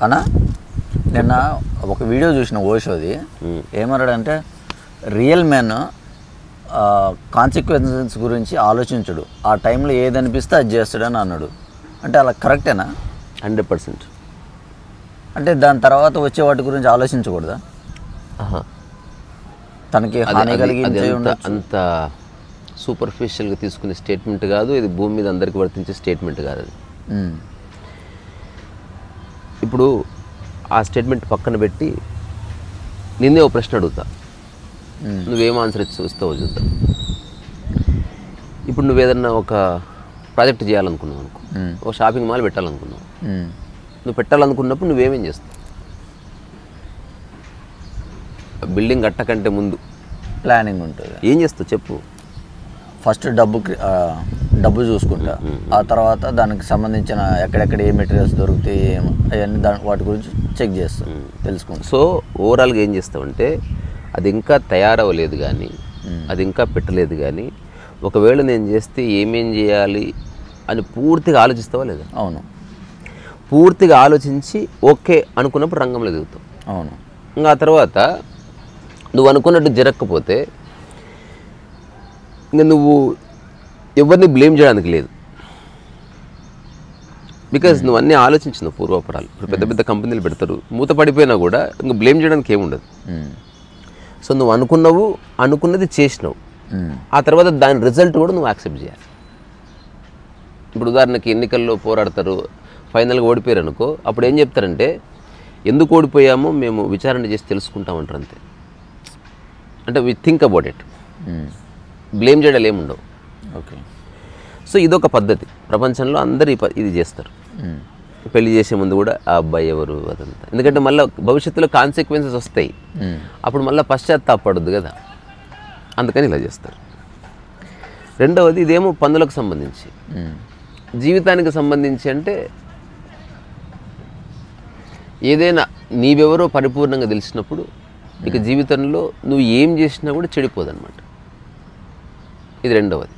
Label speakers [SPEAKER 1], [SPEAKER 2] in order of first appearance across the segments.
[SPEAKER 1] అన్నా నిన్న ఒక వీడియో చూసిన ఓషోది ఏమన్నాడంటే రియల్ మ్యాన్ కాన్సిక్వెన్సెస్ గురించి ఆలోచించడు, ఆ టైంలో ఏదనిపిస్తే అది చేస్తాడని అన్నాడు. అంటే అలా కరెక్టేనా?
[SPEAKER 2] 100%.
[SPEAKER 1] అంటే దాని తర్వాత వచ్చే వాటి గురించి ఆలోచించకూడదా? తనకి హాని కలిగించే
[SPEAKER 2] అంత సూపర్ఫిషియల్గా తీసుకునే స్టేట్మెంట్ కాదు ఇది, భూమి మీద అందరికీ వర్తించే స్టేట్మెంట్ కాదు అది. ఇప్పుడు ఆ స్టేట్మెంట్ పక్కన పెట్టి నిన్నే ఓ ప్రశ్న అడుగుతా, నువ్వేం ఆన్సర్ ఇస్తావో చూద్దాం. ఇప్పుడు నువ్వేదన్నా ఒక ప్రాజెక్ట్ చేయాలనుకున్నావు అనుకో, ఒక షాపింగ్ మాల్ పెట్టాలనుకున్నావు, నువ్వు పెట్టాలనుకున్నప్పుడు నువ్వేమేం చేస్తావు? బిల్డింగ్ కట్టకంటే ముందు
[SPEAKER 1] ప్లానింగ్ ఉంటుంది.
[SPEAKER 2] ఏం చేస్తావు చెప్పు?
[SPEAKER 1] ఫస్ట్ డబ్బు చూసుకుంటా, ఆ తర్వాత దానికి సంబంధించిన ఎక్కడెక్కడ ఏ మెటీరియల్స్ దొరుకుతాయి అవన్నీ వాటి గురించి చెక్ చేస్తాం, తెలుసుకుంటాం.
[SPEAKER 2] సో ఓవరాల్గా ఏం చేస్తామంటే అది ఇంకా తయారవ్వలేదు కానీ, అది ఇంకా పెట్టలేదు కానీ, ఒకవేళ నేను చేస్తే ఏమేం చేయాలి అని పూర్తిగా ఆలోచిస్తావా లేదా?
[SPEAKER 1] అవును.
[SPEAKER 2] పూర్తిగా ఆలోచించి ఓకే అనుకున్నప్పుడు రంగంలో దిగుతావు.
[SPEAKER 1] అవును.
[SPEAKER 2] ఇంకా ఆ తర్వాత నువ్వు అనుకున్నట్టు జరగకపోతే ఇంకా నువ్వు ఎవరిని బ్లేమ్ చేయడానికి లేదు. బికాజ్ నువ్వు అన్నీ ఆలోచించినావు పూర్వపరాలు. ఇప్పుడు పెద్ద పెద్ద కంపెనీలు పెడతారు, మూత పడిపోయినా కూడా ఇంకా బ్లేమ్ చేయడానికి ఏముండదు. సో నువ్వు అనుకున్నది చేసినావు, ఆ తర్వాత దాని రిజల్ట్ కూడా నువ్వు యాక్సెప్ట్ చేయాలి. ఇప్పుడు ఉదాహరణకి ఎన్నికల్లో పోరాడతారు, ఫైనల్గా ఓడిపోయారు అనుకో, అప్పుడు ఏం చెప్తారంటే ఎందుకు ఓడిపోయామో మేము విచారణ చేసి తెలుసుకుంటామంటారు అంతే. అంటే we think about it, blame చేయడాలు ఏముండవు.
[SPEAKER 1] ఓకే.
[SPEAKER 2] సో ఇదొక పద్ధతి, ప్రపంచంలో అందరు ఇది చేస్తారు. పెళ్లి చేసే ముందు కూడా ఆ అబ్బాయి ఎవరు అదంతా, ఎందుకంటే మళ్ళీ భవిష్యత్తులో కాన్సిక్వెన్సెస్ వస్తాయి, అప్పుడు మళ్ళీ పశ్చాత్తాపడద్దు కదా, అందుకని ఇలా చేస్తారు. రెండవది ఇదేమో పనులకు సంబంధించి. జీవితానికి సంబంధించి అంటే ఏదైనా నీవెవరో పరిపూర్ణంగా తెలిసినప్పుడు ఇక జీవితంలో నువ్వు ఏం చేసినా కూడా చెడిపోదన్నమాట. ఇది రెండవది.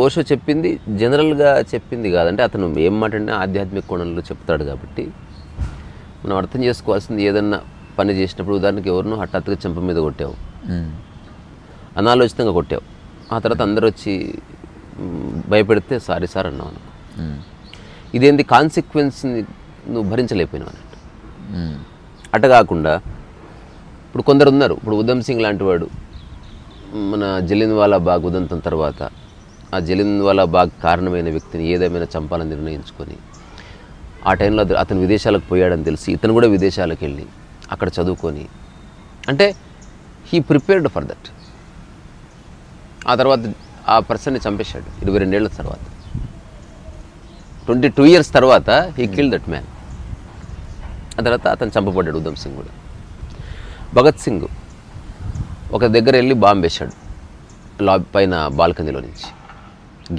[SPEAKER 2] ఓషో చెప్పింది జనరల్గా చెప్పింది కాదంటే అతను ఏం మాట్లాడినా ఆధ్యాత్మిక కోణంలో చెప్తాడు కాబట్టి మనం అర్థం చేసుకోవాల్సింది, ఏదన్నా పని చేసినప్పుడు ఉదాహరణకి ఎవరినో హఠాత్తుగా చెంప మీద కొట్టావు, అనాలోచితంగా కొట్టావు, ఆ తర్వాత అందరూ వచ్చి భయపెడితే సారీ సార్ అన్నావు అనుకో, ఇదేంటి కాన్సిక్వెన్స్ని నువ్వు భరించలేకపోయినావు అన్నట్టు. అట కాకుండా ఇప్పుడు కొందరు ఉన్నారు, ఇప్పుడు ఉధమ్ సింగ్ లాంటి వాడు మన జలియన్వాలా బాగ్ ఉదంతం తర్వాత ఆ జలియన్వాలా బాగ్ కారణమైన వ్యక్తిని ఏదేమైనా చంపాలని నిర్ణయించుకొని ఆ టైంలో అతను విదేశాలకు పోయాడని తెలిసి ఇతను కూడా విదేశాలకు వెళ్ళి అక్కడ చదువుకొని, అంటే హీ ప్రిపేర్డ్ ఫర్ దట్. ఆ తర్వాత ఆ పర్సన్ని చంపేశాడు 22 ఏళ్ళ తర్వాత, 22 years తర్వాత హీ కిల్డ్ దట్ మ్యాన్. ఆ తర్వాత అతను చంపబడ్డాడు ఉధమ్ సింగ్ కూడా. భగత్ సింగ్ ఒక దగ్గర వెళ్ళి బాంబు వేశాడు పైన బాల్కనీలో నుంచి,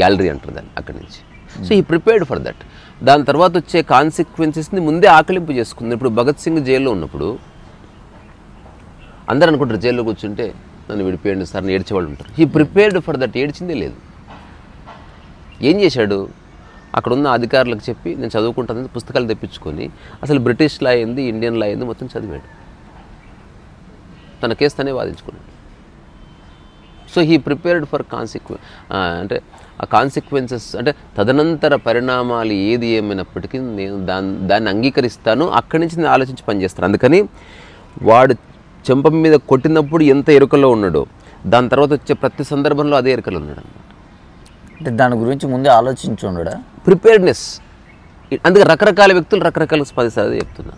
[SPEAKER 2] గ్యాలరీ అంటారు దాన్ని, అక్కడి నుంచి. So he prepared for that. దాని తర్వాత వచ్చే కాన్సిక్వెన్సెస్ని ముందే ఆకలింపు చేసుకుంది. ఇప్పుడు భగత్ సింగ్ జైల్లో ఉన్నప్పుడు అందరూ అనుకుంటారు జైల్లో కూర్చుంటే నన్ను విడిపోయండి సార్ అని ఏడ్చేవాళ్ళు ఉంటారు. He prepared for that. ఏడ్చిందే లేదు. ఏం చేశాడు? అక్కడ ఉన్న అధికారులకు చెప్పి నేను చదువుకుంటానని పుస్తకాలు తెప్పించుకొని అసలు బ్రిటిష్ లా అయింది, ఇండియన్ లా అయింది మొత్తం చదివాడు, తన కేసు తనే వాదించుకున్నాడు. సో హీ ప్రిపేర్డ్ ఫర్ అంటే ఆ కాన్సిక్వెన్సెస్ అంటే తదనంతర పరిణామాలు ఏది ఏమైనప్పటికీ నేను దాన్ని అంగీకరిస్తాను, అక్కడి నుంచి నేను ఆలోచించి పనిచేస్తాను. అందుకని వాడు చెంప మీద కొట్టినప్పుడు ఎంత ఎరుకలో ఉన్నాడో దాని తర్వాత వచ్చే ప్రతి సందర్భంలో అదే ఎరుకలో ఉన్నాడు అనమాట.
[SPEAKER 1] అంటే దాని గురించి ముందే ఆలోచించి ఉండడా?
[SPEAKER 2] ప్రిపేర్డ్నెస్. అందుకే రకరకాల వ్యక్తులు రకరకాల స్పందిస్తారు చెప్తున్నా.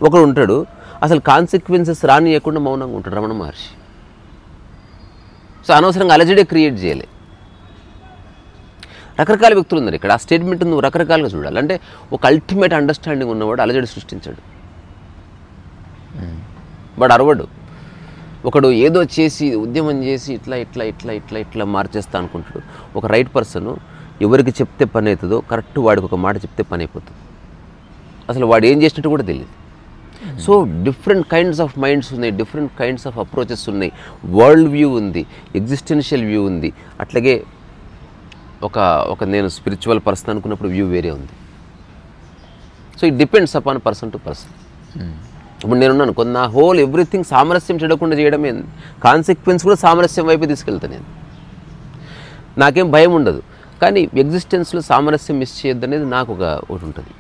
[SPEAKER 2] ఒకడు ఉంటాడు అసలు కాన్సిక్వెన్సెస్ రానియకుండా మౌనంగా ఉంటాడు, రమణ మహర్షి. సో అనవసరంగా అలజడే క్రియేట్ చేయలే. రకరకాల వ్యక్తులు ఉన్నారు ఇక్కడ. ఆ స్టేట్మెంట్ నువ్వు రకరకాలుగా చూడాలి. అంటే ఒక అల్టిమేట్ అండర్స్టాండింగ్ ఉన్నవాడు అలజడి సృష్టించాడు, వాడు అరవడు. ఒకడు ఏదో చేసి ఉద్యమం చేసి ఇట్లా ఇట్లా ఇట్లా ఇట్లా ఇట్లా మార్చేస్తా అనుకుంటాడు. ఒక రైట్ పర్సన్ ఎవరికి చెప్తే పని అవుతుందో కరెక్ట్ వాడికి ఒక మాట చెప్తే పని అయిపోతుంది. అసలు వాడు ఏం చేసినట్టు కూడా తెలియదు. So different kinds of minds ఉన్నాయి, డిఫరెంట్ కైండ్స్ ఆఫ్ అప్రోచెస్ ఉన్నాయి. వరల్డ్ వ్యూ ఉంది, ఎగ్జిస్టెన్షియల్ వ్యూ ఉంది. అట్లాగే ఒక నేను స్పిరిచువల్ పర్సన్ అనుకున్నప్పుడు వ్యూ వేరే ఉంది. So it depends upon person to person. ఇప్పుడు నేనున్నాను కొన్ని నా హోల్ ఎవ్రీథింగ్ సామరస్యం చెడకుండా చేయడమే, కాన్సిక్వెన్స్ కూడా సామరస్యం వైపు తీసుకెళ్తాను నేను. నాకేం భయం ఉండదు, కానీ ఎగ్జిస్టెన్స్లో సామరస్యం మిస్ చేయొద్దు అనేది నాకు ఒకటి ఉంటుంది.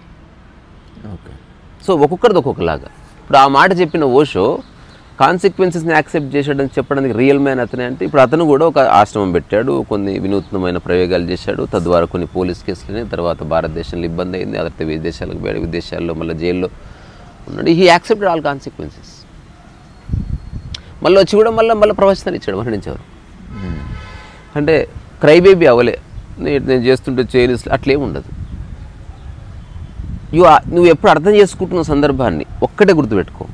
[SPEAKER 1] ఓకే.
[SPEAKER 2] సో ఒక్కొక్కరిది ఒక్కొక్కలాగా. ఇప్పుడు ఆ మాట చెప్పిన ఓషో కాన్సిక్వెన్సెస్ని యాక్సెప్ట్ చేసాడని చెప్పడానికి రియల్ మ్యాన్ అతనే అంటే, ఇప్పుడు అతను కూడా ఒక ఆశ్రమం పెట్టాడు, కొన్ని వినూత్నమైన ప్రయోగాలు చేశాడు, తద్వారా కొన్ని పోలీస్ కేసులని, తర్వాత భారతదేశంలో ఇబ్బంది అయింది, అదర్ విదేశాలకు వేరే విదేశాల్లో మళ్ళీ జైల్లో ఉన్నాడు. He accepted all consequences. మళ్ళీ వచ్చి కూడా మళ్ళీ ప్రవచనాలు ఇచ్చాడు మరణించేవారు. అంటే క్రైబేబీ అవలే, నేను చేస్తుంటే చైనీస్ అట్లేం ఉండదు. నువ్వు ఎప్పుడు అర్థం చేసుకుంటున్న సందర్భాన్ని ఒక్కటే గుర్తుపెట్టుకో,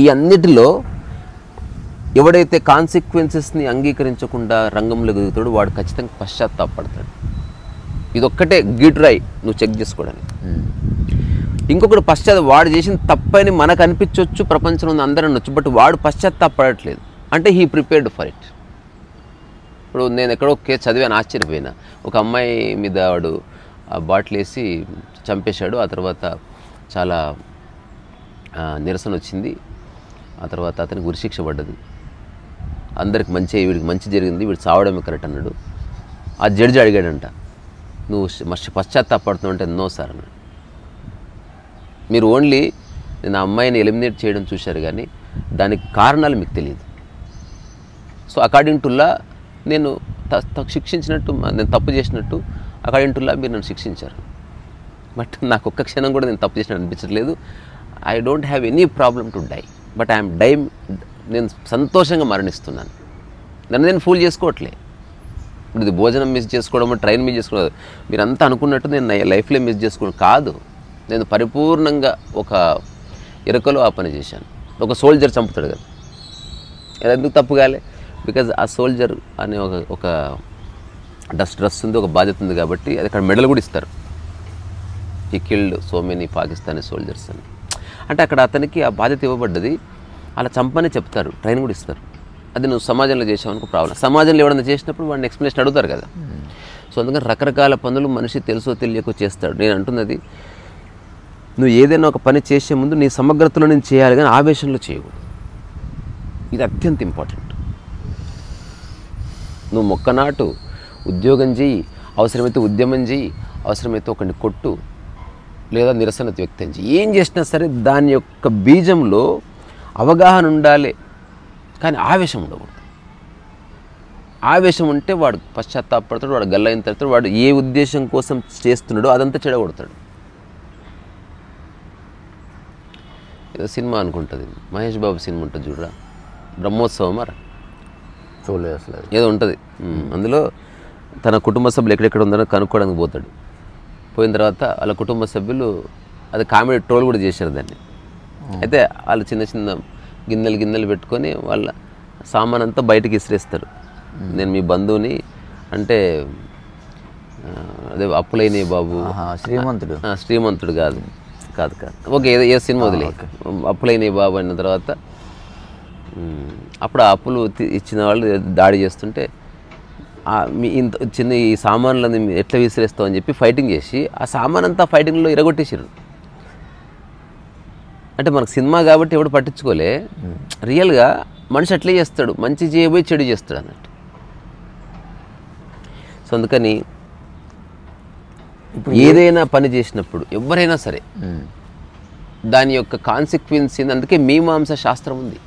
[SPEAKER 2] ఈ అన్నిటిలో ఎవడైతే కాన్సిక్వెన్సెస్ని అంగీకరించకుండా రంగంలో దిగుతాడో వాడు ఖచ్చితంగా పశ్చాత్తాపడతాడు. ఇదొక్కటే గిట్రై నువ్వు చెక్ చేసుకోవడానికి. ఇంకొకటి వాడు చేసిన తప్పని మనకు అనిపించవచ్చు, ప్రపంచంలో అందరూ అనొచ్చు, బట్ వాడు పశ్చాత్తాపడట్లేదు అంటే హీ ప్రిపేర్డ్ ఫర్ ఇట్. ఇప్పుడు నేను ఎక్కడో కేసు చదివాను, ఆశ్చర్యపోయినా. ఒక అమ్మాయి మీద వాడు బాటిల్ వేసి చంపేశాడు, ఆ తర్వాత చాలా నిరసన వచ్చింది, ఆ తర్వాత అతనికి ఉరిశిక్ష పడ్డది. అందరికి వీడికి మంచి జరిగింది, వీడు చావడమే కరెక్ట్ అన్నాడు. ఆ జడ్జి అడిగాడంట, నువ్వు పశ్చాత్తాపడుతున్నావు అంటే నో సార్ అన్నాడు. మీరు ఓన్లీ నేను ఆ అమ్మాయిని ఎలిమినేట్ చేయడం చూశారు కానీ దానికి కారణాలు మీకు తెలియదు. సో అకార్డింగ్ టు లా నేను శిక్షించినట్టు, నేను తప్పు చేసినట్టు అకార్డింగ్ టు లా మీరు నన్ను శిక్షించారు. బట్ నాకు ఒక్క క్షణం కూడా నేను తప్పు చేసినట్టు అనిపించట్లేదు. I don't have any problem to die, but I'm dying, నేను సంతోషంగా మరణిస్తున్నాను. నన్ను నేను ఫూల్ చేసుకోవట్లే. ఇప్పుడు ఇది భోజనం మిస్ చేసుకోవడం, ట్రైన్ మిస్ చేసుకోవడం మీరంతా అనుకున్నట్టు నేను నా లైఫ్లో మిస్ చేసుకోవడం కాదు. నేను పరిపూర్ణంగా ఒక ఇరకలో ఆ పని చేశాను. ఒక సోల్జర్ చంపుతాడు కదా, అది ఎందుకు తప్పు కాలే? బికాజ్ ఆ సోల్జర్ అనే ఒక డ్రెస్ ఉంది, ఒక బాధ్యత ఉంది కాబట్టి అది అక్కడ మెడల్ కూడా ఇస్తారు. ఈ killed so many Pakistani soldiers అని. అంటే అక్కడ అతనికి ఆ బాధ్యత ఇవ్వబడ్డది, అలా చంపనే చెప్తారు, ట్రైన్ కూడా ఇస్తారు. అది నువ్వు సమాజంలో చేసావనుకో ప్రాబ్లం. సమాజంలో ఎవరైనా చేసినప్పుడు వాడిని ఎక్స్ప్లెనేషన్ అడుగుతారు కదా. సో అందుకని రకరకాల పనులు మనిషి తెలుసో తెలియకో చేస్తాడు. నేను అంటున్నది, నువ్వు ఏదైనా ఒక పని చేసే ముందు నీ సమగ్రతలో నేను చేయాలి కానీ ఆవేశంలో చేయకూడదు. ఇది అత్యంత ఇంపార్టెంట్. నువ్వు మొక్కనాటు, ఉద్యోగం చెయ్యి, అవసరమైతే ఉద్యమం చెయ్యి, అవసరమైతే ఒకరిని కొట్టు, లేదా నిరసన వ్యక్తం చెయ్యి. ఏం చేసినా సరే దాని యొక్క బీజంలో అవగాహన ఉండాలి కానీ ఆవేశం ఉండకూడదు. ఆవేశం ఉంటే వాడు పశ్చాత్తాపడతాడు, వాడు గల్లైన తర్వాత వాడు ఏ ఉద్దేశం కోసం చేస్తున్నాడో అదంతా చెడగొడతాడు. ఏదో సినిమా అనుకుంటుంది, మహేష్ బాబు సినిమా ఉంటుంది చూడరా, బ్రహ్మోత్సవం మరి
[SPEAKER 1] చూడలేదు అసలు,
[SPEAKER 2] ఏదో ఉంటుంది. అందులో తన కుటుంబ సభ్యులు ఎక్కడెక్కడ ఉందో కనుక్కోవడానికి పోతాడు. పోయిన తర్వాత వాళ్ళ కుటుంబ సభ్యులు అది కామెడీ ట్రోల్ కూడా చేశారు దాన్ని. అయితే వాళ్ళు చిన్న చిన్న గిన్నెలు పెట్టుకొని వాళ్ళ సామాన్ అంతా బయటకు ఇసిరేస్తారు. నేను మీ బంధువుని అంటే అదే అప్పులైన బాబు, శ్రీమంతుడు కాదు ఓకే, ఏ సినిమా వదిలే, అప్పులైన బాబు అన్న తర్వాత అప్పుడు ఆ అప్పులు ఇచ్చిన వాళ్ళు దాడి చేస్తుంటే మీ ఇంత చిన్న ఈ సామాన్లని ఎట్లా విసిరేస్తావు అని చెప్పి ఫైటింగ్ చేసి ఆ సామాన్ అంతా ఫైటింగ్లో ఇరగొట్టేసారు. అంటే మనకు సినిమా కాబట్టి ఎవడు పట్టించుకోలే, రియల్గా మనిషి అట్లే చేస్తాడు, మంచి చేయబోయి చెడు చేస్తాడు అన్నట్టు. సో అందుకని ఇప్పుడు ఏదైనా పని చేసినప్పుడు ఎవరైనా సరే దాని యొక్క కాన్సిక్వెన్స్ ఏంది. అందుకే మీమాంస శాస్త్రం ఉంది,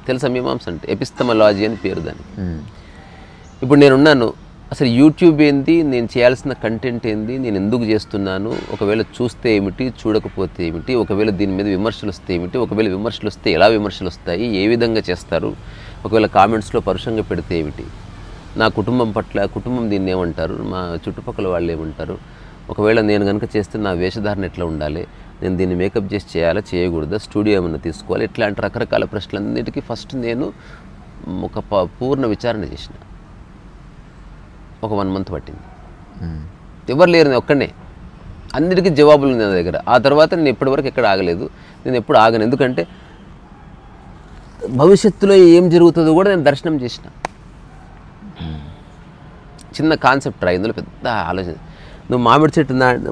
[SPEAKER 2] తెలుసా? మీమాంస అంటే ఎపిస్తమలాజీ అని పేరు దానికి. ఇప్పుడు నేనున్నాను, అసలు యూట్యూబ్ ఏంది, నేను చేయాల్సిన కంటెంట్ ఏంది, నేను ఎందుకు చేస్తున్నాను, ఒకవేళ చూస్తే ఏమిటి, చూడకపోతే ఏమిటి, ఒకవేళ దీని మీద విమర్శలు వస్తే ఏమిటి, ఒకవేళ విమర్శలు వస్తే ఎలా విమర్శలు వస్తాయి, ఏ విధంగా చేస్తారు, ఒకవేళ కామెంట్స్లో పరుషంగా పెడితే ఏమిటి, నా కుటుంబం పట్ల కుటుంబం దీన్ని ఏమంటారు, మా చుట్టుపక్కల వాళ్ళు ఏమంటారు, ఒకవేళ నేను కనుక చేస్తే నా వేషధారణ ఎట్లా ఉండాలి, నేను దీన్ని మేకప్ చేసి చేయాలా చేయకూడదా, స్టూడియో ఏమన్నా తీసుకోవాలి, ఇట్లాంటి రకరకాల ప్రశ్నలన్నిటికీ ఫస్ట్ నేను ఒక పూర్ణ విచారణ చేసిన. ఒక 1 month పట్టింది. ఎవరు లేరు, నేను ఒక్కడే, అన్నిటికీ జవాబులు ఉంది నా దగ్గర. ఆ తర్వాత నేను ఇప్పటివరకు ఎక్కడ ఆగలేదు, నేను ఎప్పుడు ఆగను. ఎందుకంటే భవిష్యత్తులో ఏం జరుగుతుందో కూడా నేను దర్శనం చేసిన. చిన్న కాన్సెప్ట్ రా, ఇందులో పెద్ద ఆలోచన. నువ్వు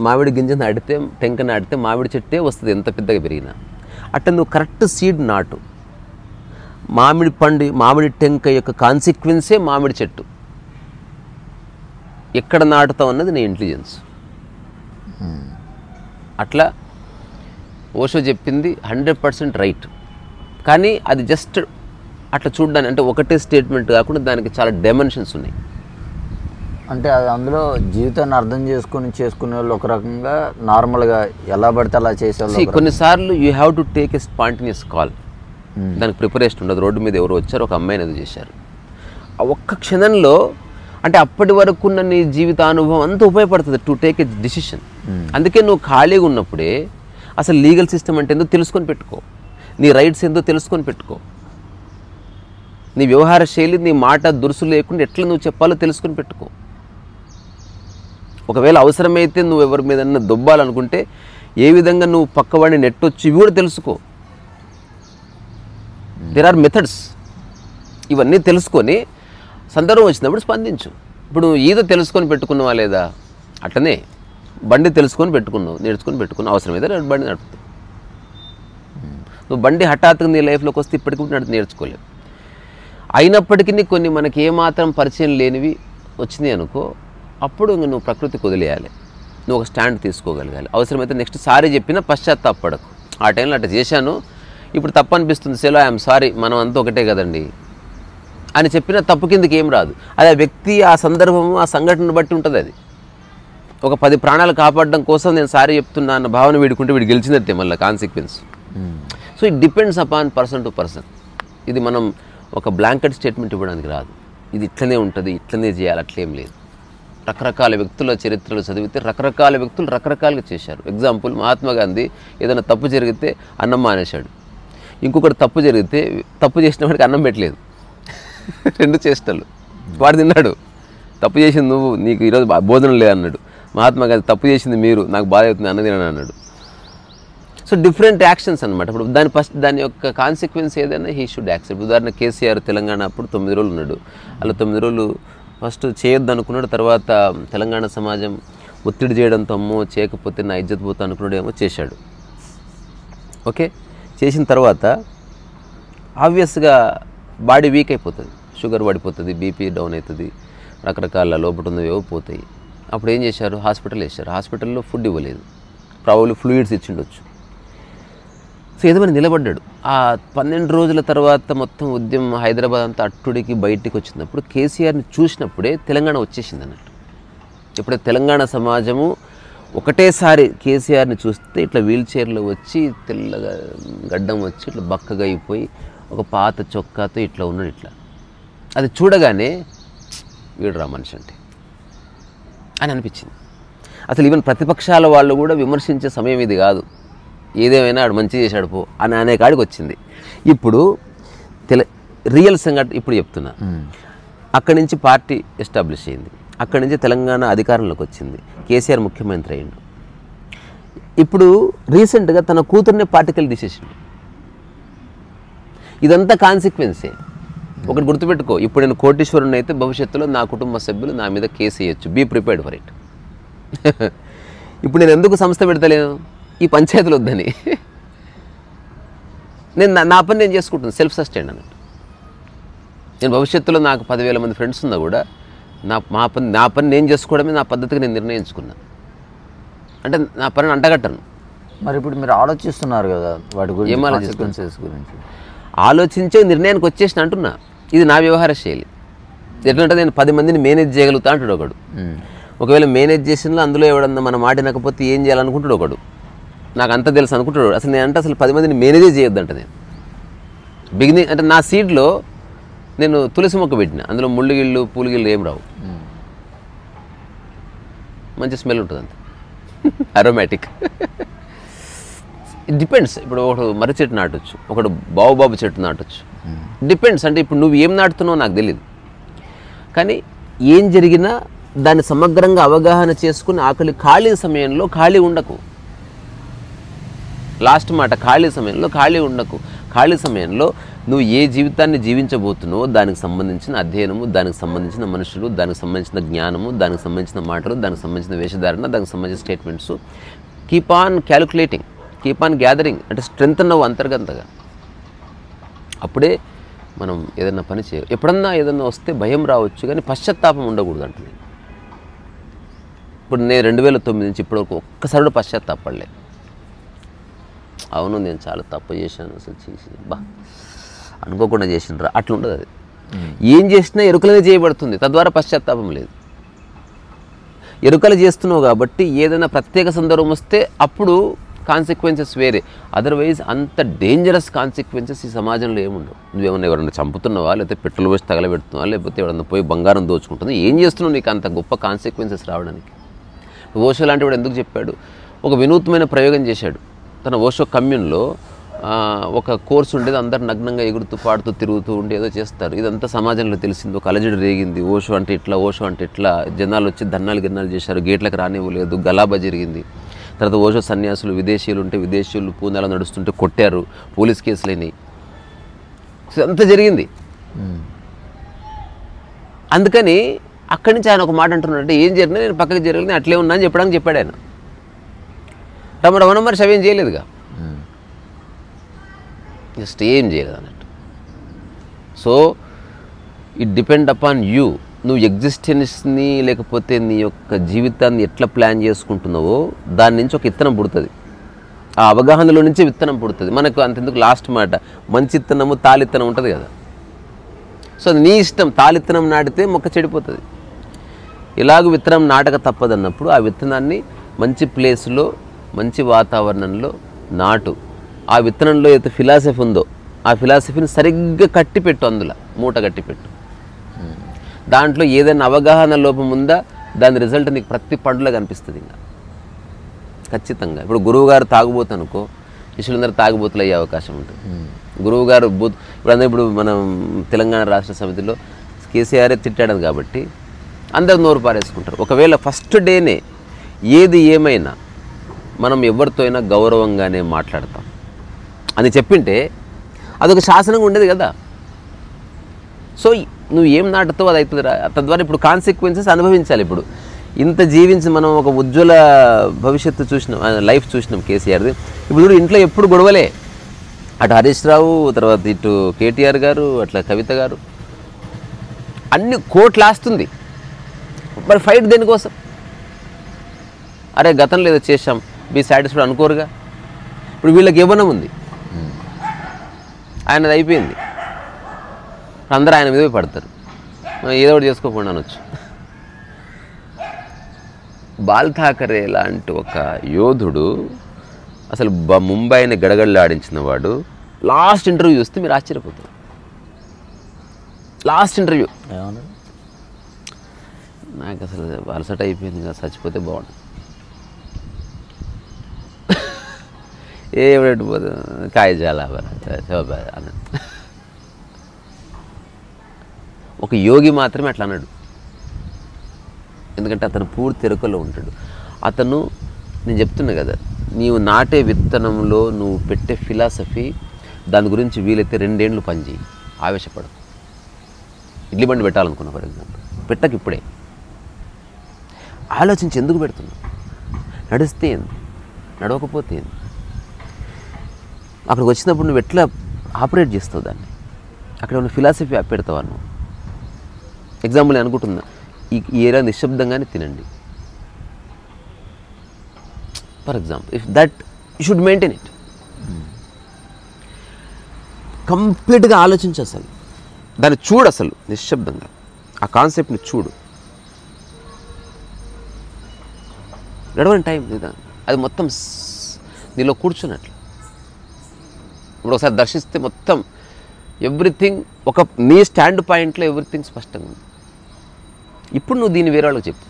[SPEAKER 2] మామిడి గింజ నాటితే టెంక నాటితే మామిడి చెట్టే వస్తుంది ఎంత పెద్దగా పెరిగినా. అట్లా నువ్వు కరెక్ట్ సీడ్ నాటు. మామిడి టెంక యొక్క కాన్సిక్వెన్సే మామిడి చెట్టు. ఎక్కడ నాటుతావు అన్నది నీ ఇంటెలిజెన్స్. అట్లా ఓషో చెప్పింది 100% రైట్. కానీ అది జస్ట్ అట్లా చూడడానికి అంటే ఒకటే స్టేట్మెంట్ కాకుండా దానికి చాలా డైమెన్షన్స్ ఉన్నాయి.
[SPEAKER 1] అంటే అది అందులో జీవితాన్ని అర్థం చేసుకునే వాళ్ళు ఒక రకంగా, నార్మల్గా ఎలా పడితే అలా చేసే
[SPEAKER 2] కొన్నిసార్లు you have to take a spontaneous call. దానికి ప్రిపరేషన్ ఉండదు. రోడ్డు మీద ఎవరు వచ్చారు, ఒక అమ్మాయిని అది చేశారు. ఆ ఒక్క క్షణంలో అంటే అప్పటి వరకు ఉన్న నీ జీవితానుభవం అంతా ఉపయోగపడుతుంది టు టేక్ ఎ డిసిషన్. అందుకే నువ్వు ఖాళీగా ఉన్నప్పుడే అసలు లీగల్ సిస్టమ్ అంటే ఏందో తెలుసుకొని పెట్టుకో, నీ రైట్స్ ఏందో తెలుసుకొని పెట్టుకో, నీ వ్యవహార శైలి, నీ మాట దురుసు లేకుండా ఎట్లా నువ్వు చెప్పాలో తెలుసుకొని పెట్టుకో. ఒకవేళ అవసరమైతే నువ్వు ఎవరి మీద దొబ్బాలనుకుంటే ఏ విధంగా నువ్వు పక్కవాడిని నెట్టొచ్చు ఇవి కూడా తెలుసుకో. There are methods. ఇవన్నీ తెలుసుకొని సందర్భం వచ్చినప్పుడు స్పందించు. ఇప్పుడు ఈత తెలుసుకొని పెట్టుకున్నావా లేదా? అట్లనే బండి తెలుసుకొని పెట్టుకున్నావు, నేర్చుకొని పెట్టుకున్నావు, అవసరమైతే బండి నడుపుతావు. నువ్వు బండి హఠాత్తుగా నీ లైఫ్లోకి వస్తే ఇప్పటికీ నేర్చుకోలేవు. అయినప్పటికీ కొన్ని మనకి ఏమాత్రం పరిచయం లేనివి వచ్చినాయి అనుకో, అప్పుడు ఇంక నువ్వు ప్రకృతికి వదిలేయాలి. నువ్వు ఒక స్టాండ్ తీసుకోగలగాలి. అవసరమైతే నెక్స్ట్ సారీ చెప్పినా పశ్చాత్తాపడకు. ఆ టైంలో అట్లా చేశాను, ఇప్పుడు తప్పు అనిపిస్తుంది, సెలో ఐఎమ్ సారీ, మనం అంతా ఒకటే కదండి అని చెప్పిన తప్పు కిందకి ఏం రాదు. అది ఆ వ్యక్తి, ఆ సందర్భము, ఆ సంఘటనను బట్టి ఉంటుంది. అది ఒక 10 ప్రాణాలు కాపాడడం కోసం నేను సారీ చెప్తున్నా అన్న భావన వీడుకుంటే వీడు గెలిచినట్టే మళ్ళీ consequence. So it depends upon person to person. ఇది మనం ఒక బ్లాంకెట్ స్టేట్మెంట్ ఇవ్వడానికి రాదు. ఇది ఇట్లనే ఉంటుంది, ఇట్లనే చేయాలి, అట్లేం లేదు. రకరకాల వ్యక్తుల చరిత్రలు చదివితే రకరకాల వ్యక్తులు రకరకాలుగా చేశారు. ఎగ్జాంపుల్, మహాత్మా గాంధీ ఏదైనా తప్పు జరిగితే అన్నం మానేశాడు. ఇంకొకటి తప్పు జరిగితే తప్పు చేసిన వాడికి అన్నం పెట్టలేదు. 2 చేష్టలు. వాడు తిన్నాడు, తప్పు చేసింది నువ్వు, నీకు ఈరోజు భోజనం లేదన్నాడు. మహాత్మా గాంధీ తప్పు చేసింది మీరు, నాకు బాధ అవుతుంది, అన్నది అన్నాడు. సో డిఫరెంట్ యాక్షన్స్ అనమాట. ఇప్పుడు దాని యొక్క కాన్సిక్వెన్స్ ఏదైనా హీ షుడ్ యాక్సెప్ట్. ఉదాహరణ కేసీఆర్ తెలంగాణ అప్పుడు 9 రోజులు ఉన్నాడు. అలా 9 రోజులు ఫస్ట్ చేయొద్దు అనుకున్నాడు. తర్వాత తెలంగాణ సమాజం ఒత్తిడి చేయడంతో అమ్మో చేయకపోతే నా ఇజ్జత్ పోతా అనుకున్నాడు, ఏమో చేశాడు. ఓకే, చేసిన తర్వాత ఆబ్వియస్గా బాడీ వీక్ అయిపోతుంది, షుగర్ పడిపోతుంది, బీపీ డౌన్ అవుతుంది, రకరకాల లోపల ఉన్నవేవో పోతాయి. అప్పుడు ఏం చేశారు, హాస్పిటల్ వేశారు. హాస్పిటల్లో ఫుడ్ ఇవ్వలేదు, ప్రాబబ్లీ ఫ్లూయిడ్స్ ఇచ్చిండొచ్చు. సో ఏదో నిలబడ్డాడు. ఆ 12 రోజుల తర్వాత మొత్తం ఉద్యమం హైదరాబాద్ అంతా అట్టుడికి బయటికి వచ్చినప్పుడు కేసీఆర్ని చూసినప్పుడే తెలంగాణ వచ్చేసింది అన్నట్టు. ఇప్పుడే తెలంగాణ సమాజము ఒకటేసారి కేసీఆర్ని చూస్తే ఇట్లా వీల్ చైర్లో వచ్చి తెల్లగా గడ్డం వచ్చి ఇట్లా బక్కగా అయిపోయి ఒక పాత చొక్కాతో ఇట్లా ఉన్నాడు. ఇట్లా అది చూడగానే వీడురా మనిషి అంటే అని అనిపించింది. అసలు ఈవెన్ ప్రతిపక్షాల వాళ్ళు కూడా విమర్శించే సమయం ఇది కాదు, ఏదేమైనా ఆడు మంచి చేశాడు పో అని అనే కాడికి వచ్చింది. ఇప్పుడు రియల్ సంఘటన ఇప్పుడు చెప్తున్నా. అక్కడి నుంచి పార్టీ ఎస్టాబ్లిష్ అయింది, అక్కడి నుంచి తెలంగాణ అధికారంలోకి వచ్చింది, కేసీఆర్ ముఖ్యమంత్రి అయ్యిండు. ఇప్పుడు రీసెంట్గా తన కూతుర్నే పార్టీకి తీసేసిండు. ఇదంతా కాన్సిక్వెన్సే. ఒకటి గుర్తుపెట్టుకో, ఇప్పుడు నేను కోటీశ్వరుని అయితే భవిష్యత్తులో నా కుటుంబ సభ్యులు నా మీద కేసు వేయచ్చు. Be prepared for it. ఇప్పుడు నేను ఎందుకు సంస్థ పెడతలేను, ఈ పంచాయతీలు వద్దని. నేను నా పని నేను చేసుకుంటాను, సెల్ఫ్ సస్టైన్ అన్నట్టు. నేను భవిష్యత్తులో నాకు 10,000 మంది ఫ్రెండ్స్ ఉన్నా కూడా నా పని నేను చేసుకోవడమే నా పద్ధతిగా నేను నిర్ణయించుకున్నాను. అంటే నా పనిని అంటగట్టను.
[SPEAKER 1] మరి ఇప్పుడు మీరు ఆలోచిస్తున్నారు కదా వాటి గురించి,
[SPEAKER 2] ఏం
[SPEAKER 1] కాన్సిక్వెన్సెస్ గురించి
[SPEAKER 2] ఆలోచించే నిర్ణయానికి వచ్చేసిన అంటున్నా. ఇది నా వ్యవహార శైలి. ఎట్లంటే నేను 10 మందిని మేనేజ్ చేయగలుగుతా అంటాడు ఒకడు. ఒకవేళ మేనేజ్ చేసిన అందులో ఎవడన్నా మన మాట వినకపోతే ఏం చేయాలనుకుంటాడు ఒకడు. నాకు అంత తెలుసు అనుకుంటాడు. అసలు నేను అంటే అసలు 10 మందిని మేనేజే చేయొద్దంట. నేను బిగినింగ్ అంటే నా సీడ్లో నేను తులసి మొక్క పెట్టిన, అందులో ముళ్ళుగిళ్ళు పూలుగిళ్ళు ఏం రావు, మంచి స్మెల్ ఉంటుంది అంత, అరోమాటిక్. It depends. ఇప్పుడు ఒకడు మర్రి చెట్టు నాటొచ్చు, ఒకడు బాబు చెట్టు నాటొచ్చు. డిపెండ్స్. అంటే ఇప్పుడు నువ్వు ఏం నాటుతున్నావు నాకు తెలియదు, కానీ ఏం జరిగినా దాన్ని సమగ్రంగా అవగాహన చేసుకుని ఖాళీ సమయంలో ఖాళీ ఉండకు. లాస్ట్ మాట, ఖాళీ సమయంలో ఖాళీ ఉండకు. ఖాళీ సమయంలో నువ్వు ఏ జీవితాన్ని జీవించబోతున్నావో దానికి సంబంధించిన అధ్యయనము, దానికి సంబంధించిన మనుషులు, దానికి సంబంధించిన జ్ఞానము, దానికి సంబంధించిన మాటలు, దానికి సంబంధించిన వేషధారణ, దానికి సంబంధించిన statements, keep on calculating, keep on gathering, అంటే స్ట్రెంత్ అన్నవు అంతర్గతంగా. అప్పుడే మనం ఏదైనా పని చేయాలి. ఎప్పుడన్నా ఏదన్నా వస్తే భయం రావచ్చు కానీ పశ్చాత్తాపం ఉండకూడదు అంటుంది. ఇప్పుడు నేను 2009 నుంచి ఇప్పటివరకు ఒక్కసారి పశ్చాత్తాపడలే. అవును నేను చాలా తప్పు చేశాను, అసలు చేసి అనుకోకుండా చేసినరా అట్లా ఉండదు. అది ఏం చేసినా ఎరుకలనే చేయబడుతుంది, తద్వారా పశ్చాత్తాపం లేదు. ఎరుకలు చేస్తున్నావు కాబట్టి ఏదైనా ప్రత్యేక సందర్భం వస్తే అప్పుడు కాన్సిక్వెన్సెస్ వేరే. అదర్వైజ్ అంత డేంజరస్ కాన్సిక్వెన్సెస్ ఈ సమాజంలో ఏముండవు. నువ్వేమన్నా ఎవరన్నా చంపుతున్నావా, లేకపోతే పెట్రోల్ పోసి తగలబెడుతున్నావా, లేకపోతే ఎవరన్నా పోయి బంగారం దోచుకుంటున్నావు, ఏం చేస్తున్నావు నీకు అంత గొప్ప కాన్సిక్వెన్సెస్ రావడానికి? ఓషో లాంటి వాడు ఎందుకు చెప్పాడు? ఒక వినూత్నమైన ప్రయోగం చేశాడు. తన ఓషో కమ్యూన్లో ఒక కోర్సు ఉండేది, అందరు నగ్నంగా ఎగురుతూ పాడుతూ తిరుగుతూ ఉండి ఏదో చేస్తారు. ఇదంతా సమాజంలో తెలిసింది, ఒక అలజడి రేగింది. ఓషో అంటే ఇట్లా, ఓషో అంటే ఇట్లా, జనాలు వచ్చి ధర్నాలు గిర్నాలు చేశారు, గేట్లకు రానివ్వలేదు, గలాబా జరిగింది. తర్వాత ఓషో సన్యాసులు విదేశీయులు ఉంటే విదేశీయులు పూనాలో నడుస్తుంటే కొట్టారు, పోలీస్ కేసులైనాయి, అంతా జరిగింది. అందుకని అక్కడి నుంచి ఆయన ఒక మాట అంటున్నాడంటే ఏం జరిగినా నేను పక్కకి జరగలేదు, నేను అట్లే ఉన్నా అని చెప్పడానికి చెప్పాడు ఆయన. రమణ మరి షవేం చేయలేదుగా, జస్ట్ ఏం చేయలేదు అన్నట్టు. So it depend upon you. నువ్వు ఎగ్జిస్టెన్స్ని లేకపోతే నీ యొక్క జీవితాన్ని ఎట్లా ప్లాన్ చేసుకుంటున్నావో దాని నుంచి ఒక విత్తనం పుడుతుంది. ఆ అవగాహనలో నుంచి విత్తనం పుడుతుంది. మనకు అంతెందుకు లాస్ట్ మాట మంచి విత్తనము తాలిత్తనం ఉంటుంది కదా. సో అది నీ ఇష్టం, తాలిత్తనం నాటితే మొక్క చెడిపోతుంది. ఇలాగ విత్తనం నాటక తప్పదన్నప్పుడు ఆ విత్తనాన్ని మంచి ప్లేస్లో మంచి వాతావరణంలో నాటు. ఆ విత్తనంలో అయితే ఫిలాసఫీ ఉందో ఆ ఫిలాసఫీని సరిగ్గా కట్టిపెట్టు, అందులో మూట కట్టిపెట్టు. దాంట్లో ఏదైనా అవగాహన లోపం ఉందా దాని రిజల్ట్ నీకు ప్రతి పండులో కనిపిస్తుంది ఇంకా ఖచ్చితంగా. ఇప్పుడు గురువుగారు తాగుబోతనుకో శిష్యులందరూ తాగుబోతులు అయ్యే అవకాశం ఉంటుంది. గురువుగారు ఇప్పుడు మనం తెలంగాణ రాష్ట్ర సమితిలో కేసీఆరే తిట్టాడు కాబట్టి అందరు నోరు పారేసుకుంటారు. ఒకవేళ ఫస్ట్ డేనే ఏది ఏమైనా మనం ఎవరితో అయినా గౌరవంగానే మాట్లాడతాం అని చెప్పింటే అదొక శాసనంగా ఉండేది కదా. సో నువ్వు ఏం నాటుతావు అది అవుతుందిరా. తద్వారా ఇప్పుడు కాన్సిక్వెన్సెస్ అనుభవించాలి. ఇప్పుడు ఇంత జీవించి మనం ఒక ఉజ్వల భవిష్యత్తు చూసినాం, లైఫ్ చూసినాం కేసీఆర్ది. ఇప్పుడు ఇంట్లో ఎప్పుడు గొడవలే, అటు హరీష్ రావు, తర్వాత ఇటు కేటీఆర్ గారు, అట్లా కవిత గారు, అన్ని కోట్లు ఆస్తుంది. మరి ఫైట్ దేనికోసం? అరే గతంలో ఏదో చేశాం, బీ సాటిస్ఫైడ్ అనుకోరుగా. ఇప్పుడు వీళ్ళకి యవ్వనం ఉంది, ఆయనది అయిపోయింది, అందరూ ఆయన మీద పడతారు, ఏదో ఒకటి చేసుకోకుండా అనొచ్చు. బాల్ ఠాకరే లాంటి ఒక యోధుడు, అసలు ముంబైని గడగడలాడించిన వాడు, లాస్ట్ ఇంటర్వ్యూ చూస్తే మీరు ఆశ్చర్యపోతారు. లాస్ట్ ఇంటర్వ్యూ నాకు అసలు అలసట అయిపోయింది కదా, చచ్చిపోతే బాగుండు. ఏమిటి పోదు కాయజాల అన్న ఒక యోగి మాత్రమే అట్లా అన్నాడు. ఎందుకంటే అతను పూర్తి ఎరుకలో ఉంటాడు. అతను నేను చెప్తున్నా కదా, నీవు నాటే విత్తనంలో నువ్వు పెట్టే ఫిలాసఫీ దాని గురించి వీలైతే 2 ఏళ్ళు పనిచేయి, ఆవేశపడు. ఇడ్లీ బండి పెట్టాలనుకున్నా ఫర్ ఎగ్జాంపుల్, పెట్టకు ఇప్పుడే, ఆలోచించి ఎందుకు పెడుతున్నావు, నడిస్తే ఏంది, నడవకపోతే ఏంది, అక్కడికి వచ్చినప్పుడు నువ్వు ఎట్లా ఆపరేట్ చేస్తావు దాన్ని, అక్కడ ఉన్న ఫిలాసఫీ పెడతావా నువ్వు. ఎగ్జాంపుల్ నేను అనుకుంటున్నా, ఈ ఏరియా నిశ్శబ్దంగానే తినండి for example. If that you should maintain it. కంప్లీట్గా ఆలోచించు, అసలు దాన్ని చూడు, అసలు నిశ్శబ్దంగా ఆ కాన్సెప్ట్ని చూడు. నడవని టైం లేదా అది మొత్తం నీలో కూర్చున్నట్లు. ఇప్పుడు ఒకసారి దర్శిస్తే మొత్తం ఎవ్రీథింగ్ ఒక నీ స్టాండ్ పాయింట్లో ఎవ్రీథింగ్ స్పష్టంగా ఉంది. ఇప్పుడు నువ్వు దీన్ని వేరే వాళ్ళకి చెప్పు,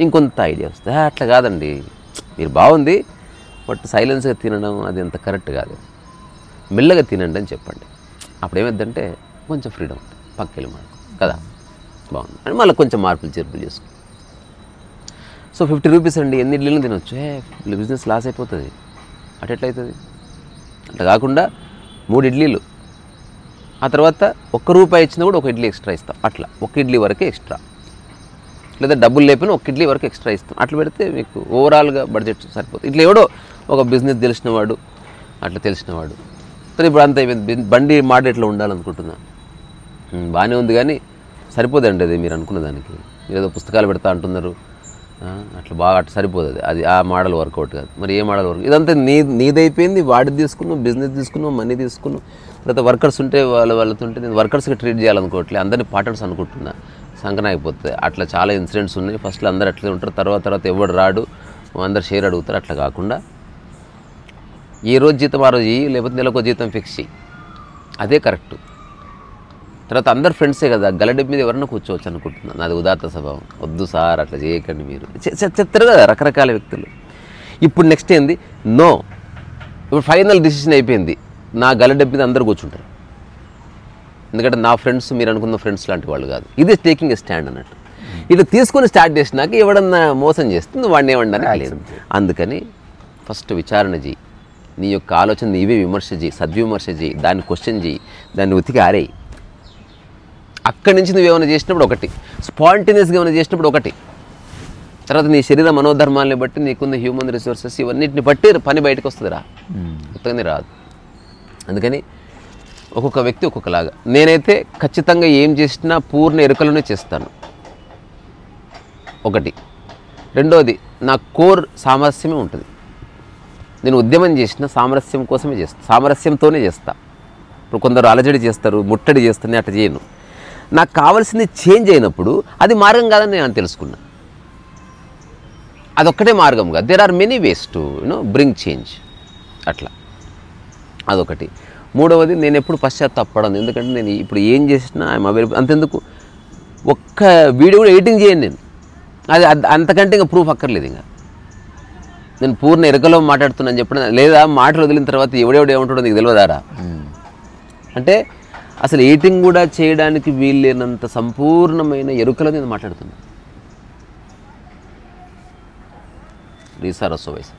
[SPEAKER 2] ఇంకొంత ఐడియా వస్తుంది. అట్లా కాదండి, మీరు బాగుంది బట్ సైలెన్స్గా తినడం అది అంత కరెక్ట్ కాదు, మెల్లగా తినండి అని చెప్పండి. అప్పుడు ఏమైందంటే కొంచెం ఫ్రీడమ్ ఉంటుంది, పక్కకెళ్ళి మాట కదా బాగుంది అని మళ్ళీ కొంచెం మార్పులు చేర్పులు చేసుకో. సో 50 రూపీస్ అండి, ఎన్ని ఇడ్లీలు తినొచ్చు, బిజినెస్ లాస్ అయిపోతుంది. అటు ఎట్లయితుంది? అట్లా కాకుండా 3 ఇడ్లీలు, ఆ తర్వాత ₹1 ఇచ్చినా కూడా 1 ఇడ్లీ ఎక్స్ట్రా ఇస్తాం. అట్లా 1 ఇడ్లీ వరకే ఎక్స్ట్రా, లేదా డబ్బులు లేపినా 1 ఇడ్లీ వరకు ఎక్స్ట్రా ఇస్తాం. అట్లా పెడితే మీకు ఓవరాల్గా బడ్జెట్ సరిపోతుంది. ఇట్లా ఎవడో ఒక బిజినెస్ తెలిసినవాడు, అట్లా తెలిసినవాడు, సరే ఇప్పుడు అంత బండి మాట ఇట్లా ఉండాలనుకుంటున్నా, బాగానే ఉంది కానీ సరిపోదండి అది మీరు అనుకున్న దానికి. మీరు ఏదో పుస్తకాలు పెడతా అంటున్నారు, అట్లా బాగా అట్లా సరిపోదు. అది ఆ మోడల్ వర్కౌట్ కాదు. మరి ఏ మోడల్ వర్క్? ఇదంతా నీదైపోయింది, వాడిది తీసుకున్నావు, బిజినెస్ తీసుకున్నావు, మనీ తీసుకున్నావు. తర్వాత వర్కర్స్ ఉంటే వాళ్ళతో ఉంటే నేను వర్కర్స్కి ట్రీట్ చేయాలనుకోవట్లేదు, అందరినీ పార్ట్నర్స్ అనుకుంటున్నా. సంకన అయిపోతుంది. అట్లా చాలా ఇన్సిడెంట్స్ ఉన్నాయి. ఫస్ట్లో అందరు అట్లే ఉంటారు, తర్వాత ఎవడు రాడు, అందరు షేర్ అడుగుతారు. అట్లా కాకుండా ఏ రోజు జీతం ఆ రోజు లేకపోతే నెలకు జీతం ఫిక్స్ చేయి, అదే కరెక్ట్. తర్వాత అందరు ఫ్రెండ్సే కదా, గలడెబ్బ మీద ఎవరన్నా కూర్చోవచ్చు అనుకుంటున్నాను. నాది ఉదాత్త స్వభావం. వద్దు సార్ అట్లా చేయకండి, మీరు చెప్తారు కదా రకరకాల వ్యక్తులు. ఇప్పుడు నెక్స్ట్ ఏంది? నో, ఇప్పుడు ఫైనల్ డిసిషన్ అయిపోయింది, నా గలడెబ్బ మీద అందరు కూర్చుంటారు. ఎందుకంటే నా ఫ్రెండ్స్ మీరు అనుకున్న ఫ్రెండ్స్ లాంటి వాళ్ళు కాదు. ఇది టేకింగ్ ఏ స్టాండ్ అన్నట్టు. ఇది తీసుకొని స్టార్ట్ చేసినాక ఎవడన్నా మోసం చేస్తుంది వాడిని ఏమన్నా లేదు. అందుకని ఫస్ట్ విచారణ చేయి, నీ యొక్క ఆలోచన నీవే విమర్శ చేయి, సద్విమర్శ చేయి, దాన్ని క్వశ్చన్ చేయి, దాన్ని ఉతికి ఆరేయి. అక్కడి నుంచి నువ్వేమైనా చేసినప్పుడు ఒకటి, స్పాంటేనియస్గా ఏమైనా చేసినప్పుడు ఒకటి, తర్వాత నీ శరీర మనోధర్మాలని బట్టి నీకున్న హ్యూమన్ రిసోర్సెస్ ఇవన్నిటిని బట్టి పని బయటకు వస్తుందిరా, మొత్తంగా రాదు. అందుకని ఒక్కొక్క వ్యక్తి ఒక్కొక్కలాగా. నేనైతే ఖచ్చితంగా ఏం చేసినా పూర్ణ ఎరుకలోనే చేస్తాను, ఒకటి. రెండోది, నా కోర్ సామరస్యమే ఉంటుంది. నేను ఉద్యమం చేసిన సామరస్యం కోసమే చేస్తాను, సామరస్యంతోనే చేస్తా. ఇప్పుడు కొందరు అలజడి చేస్తారు, ముట్టడి చేస్తాను, అట్లా చేయను. నాకు కావాల్సింది చేంజ్ అయినప్పుడు అది మార్గం కాదని నేను తెలుసుకున్నా. అదొక్కటే మార్గం కాదు, there are many ways to bring change. అట్లా అదొకటి. మూడవది, నేను ఎప్పుడు పశ్చాత్తాపడను. ఎందుకంటే నేను ఇప్పుడు ఏం చేసినా ఐఎమ్ అవైలబుల్. అంతెందుకు, ఒక్క వీడియో కూడా ఎడిటింగ్ చేయను నేను. అది అంతకంటే ఇంకా ప్రూఫ్ అక్కర్లేదు. ఇంకా నేను పూర్ణ ఎరకలో మాట్లాడుతున్నాను చెప్పడం లేదా, మాటలు వదిలిన తర్వాత ఎవడెవడు ఏమంటాడో నీకు తెలియదారా? అంటే అసలు ఎడిటింగ్ కూడా చేయడానికి వీల్లేనంత సంపూర్ణమైన ఎరుకలో నేను మాట్లాడుతున్నాను. రీసారస్సు వయసు.